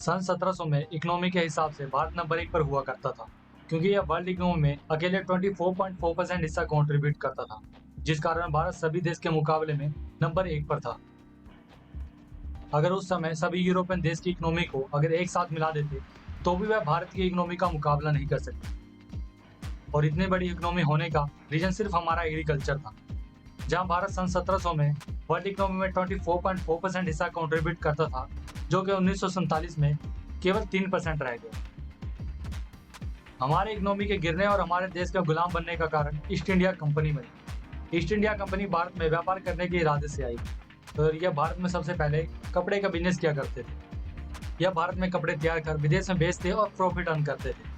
सन 1700 में इकोनॉमी के हिसाब से भारत नंबर 1 पर हुआ करता था, क्योंकि यह वर्ल्ड इकोनॉमी में अकेले 24.4% हिस्सा कंट्रीब्यूट करता था, जिस कारण भारत सभी देश के मुकाबले में नंबर 1 पर था। अगर उस समय सभी यूरोपियन देश की इकोनॉमी को अगर एक साथ मिला देते तो भी वह भारत की इकोनॉमी का मुकाबला नहीं कर सकते। और इतनी बड़ी इकोनॉमी होने का रीजन सिर्फ हमारा एग्रीकल्चर था, जहां भारत सन 1700 में वर्ल्ड इकोनॉमी में 24.4% हिस्सा कंट्रीब्यूट करता था, जो कि 1947 में केवल 3% रह गया। हमारे इकोनॉमी के गिरने और हमारे देश का गुलाम बनने का कारण ईस्ट इंडिया कंपनी बनी। ईस्ट इंडिया कंपनी भारत में व्यापार करने के इरादे से आई और यह भारत में सबसे पहले कपड़े का बिजनेस किया करते थे। यह भारत में कपड़े तैयार कर विदेश में बेचते और प्रॉफिट अर्न करते थे।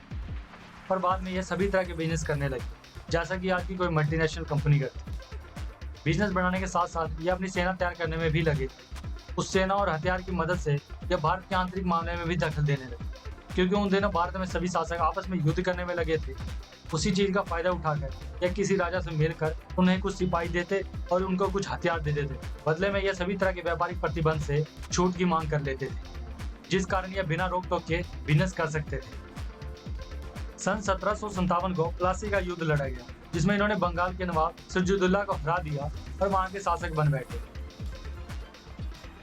पर बाद में यह सभी तरह के बिजनेस करने लगे, जैसा कि आज की कोई मल्टीनेशनल कंपनी करती है। बिजनेस बढ़ाने के साथ साथ ये अपनी सेना तैयार करने में भी लगे थे। उस सेना और हथियार की मदद से यह भारत के आंतरिक मामले में भी दखल देने लगे, क्योंकि उन दिनों भारत में सभी शासक आपस में युद्ध करने में लगे थे। उसी चीज का फायदा उठाकर या किसी राजा से मिलकर उन्हें कुछ सिपाही देते और उनको कुछ हथियार दे देते। बदले में यह सभी तरह के व्यापारिक प्रतिबंध से छूट की मांग कर लेते थे, जिस कारण यह बिना रोक टोक के बिजनेस कर सकते थे। सन 1757 को प्लासी का युद्ध लड़ा गया, जिसमें इन्होंने बंगाल के नवाब सिराजुद्दौला को हरा दिया और वहां के शासक बन बैठे।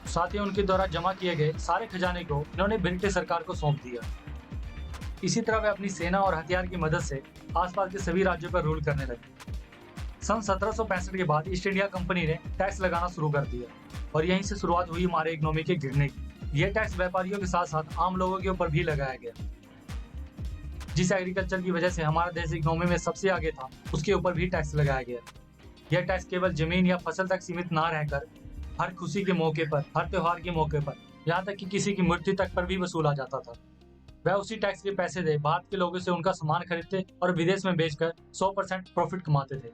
साथ ही उनके द्वारा जमा किए गए सारे खजाने को इन्होंने ब्रिटिश सरकार को सौंप दिया। इसी तरह वे अपनी सेना और हथियार की मदद से आसपास के सभी राज्यों पर रूल करने लगे। सन 1765 के बाद ईस्ट इंडिया कंपनी ने टैक्स लगाना शुरू कर दिया और यहीं से शुरुआत हुई हमारे इकोनॉमी के गिरने की। यह टैक्स व्यापारियों के साथ साथ आम लोगों के ऊपर भी लगाया गया। जिस एग्रीकल्चर की वजह से हमारा देश इकोनॉमी में सबसे आगे था, उसके ऊपर भी टैक्स लगाया गया। यह टैक्स केवल जमीन या फसल तक सीमित ना रहकर हर खुशी के मौके पर, हर त्योहार के मौके पर, यहाँ तक कि किसी की मृत्यु तक पर भी वसूला जाता था। वह उसी टैक्स के पैसे से भारत के लोगों से उनका सामान खरीदते और विदेश में बेचकर 100% प्रॉफिट कमाते थे।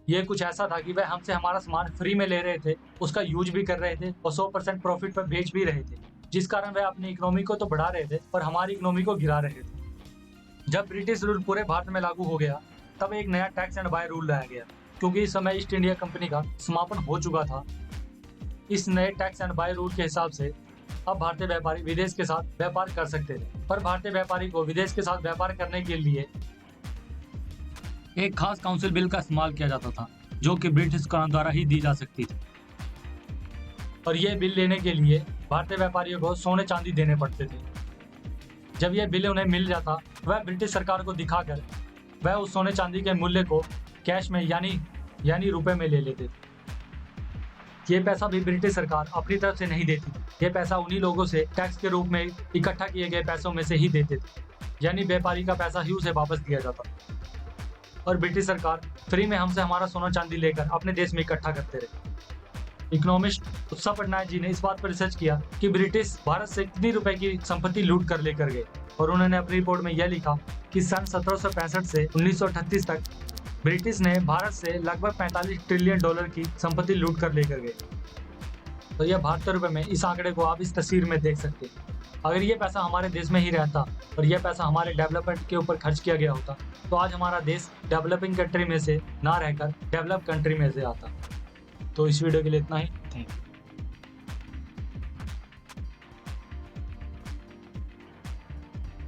यह कुछ ऐसा था कि वह हमसे हमारा सामान फ्री में ले रहे थे, उसका यूज भी कर रहे थे और 100% प्रॉफिट पर बेच भी रहे थे, जिस कारण वह अपनी इकोनॉमी को तो बढ़ा रहे थे और हमारी इकोनॉमी को गिरा रहे थे। जब ब्रिटिश रूल पूरे भारत में लागू हो गया, तब एक नया टैक्स एंड बाय रूल लाया गया, क्योंकि इस समय ईस्ट इंडिया कंपनी का समापन हो चुका था। इस नए टैक्स एंड बाय रूल के हिसाब से अब भारतीय व्यापारी विदेश के साथ व्यापार कर सकते थे, पर भारतीय व्यापारी को विदेश के साथ व्यापार करने के लिए एक खास काउंसिल बिल का इस्तेमाल किया जाता था, जो कि ब्रिटिश सरकार द्वारा ही दी जा सकती थी। और यह बिल लेने के लिए भारतीय व्यापारियों को सोने चांदी देने पड़ते थे। जब यह बिल उन्हें मिल जाता, वह ब्रिटिश सरकार को दिखाकर वह उस सोने चांदी के मूल्य को कैश में यानी रुपए में ले लेते थे। ये पैसा भी ब्रिटिश सरकार अपनी तरफ से नहीं देती, ये पैसा उन्हीं लोगों से टैक्स के रूप में इकट्ठा किए गए पैसों में से ही देते थे, यानी व्यापारी का पैसा ही उसे वापस दिया जाता और ब्रिटिश सरकार फ्री में हमसे हमारा सोना चांदी लेकर अपने देश में इकट्ठा करते रहे। इकोनॉमिस्ट उत्सव पटनायक जी ने इस बात पर रिसर्च किया कि ब्रिटिश भारत से कितनी रुपए की संपत्ति लूट कर लेकर गए, और उन्होंने अपनी रिपोर्ट में यह लिखा कि सन 1765 से 1938 तक ब्रिटिश ने भारत से लगभग 45 ट्रिलियन डॉलर की संपत्ति लूट कर लेकर गए। तो यह 72 रुपए में इस आंकड़े को आप इस तस्वीर में देख सकते हैं। अगर ये पैसा हमारे देश में ही रहता और यह पैसा हमारे डेवलपमेंट के ऊपर खर्च किया गया होता, तो आज हमारा देश डेवलपिंग कंट्री में से ना रहकर डेवलप कंट्री में से आता। तो इस वीडियो के लिए इतना ही। Thank you.